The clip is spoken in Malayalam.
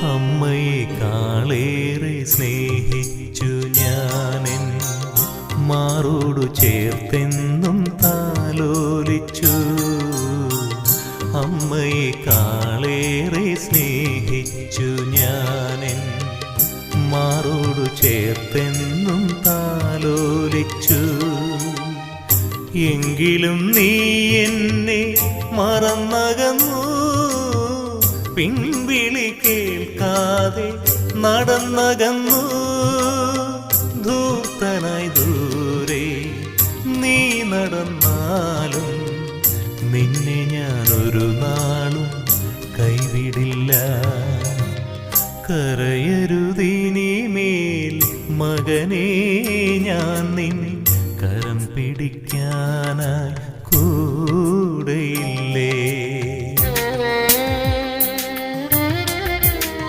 അമ്മയെക്കാളേറെ സ്നേഹിച്ചു ഞാനെൻ മാറോടു ചേർത്തെന്നും താലോലിച്ചു. അമ്മയെക്കാളേറെ സ്നേഹിച്ചു ഞാനെൻ മാറോടു ചേർത്തെന്നും താലോലിച്ചു. എങ്കിലും നീ എന്നെ മറന്നകന്നു, പിൻവിളി കേൾക്കാതെ നടന്നകന്നു. ധൂർത്തനായി ദൂരെ നീ നടന്നാലും നിന്നെ ഞാനൊരു നാളും കൈവിടില്ല. കരയരുതിനിമേൽ മകനേ, ഞാൻ നിൻ കരം പിടിക്കാനായി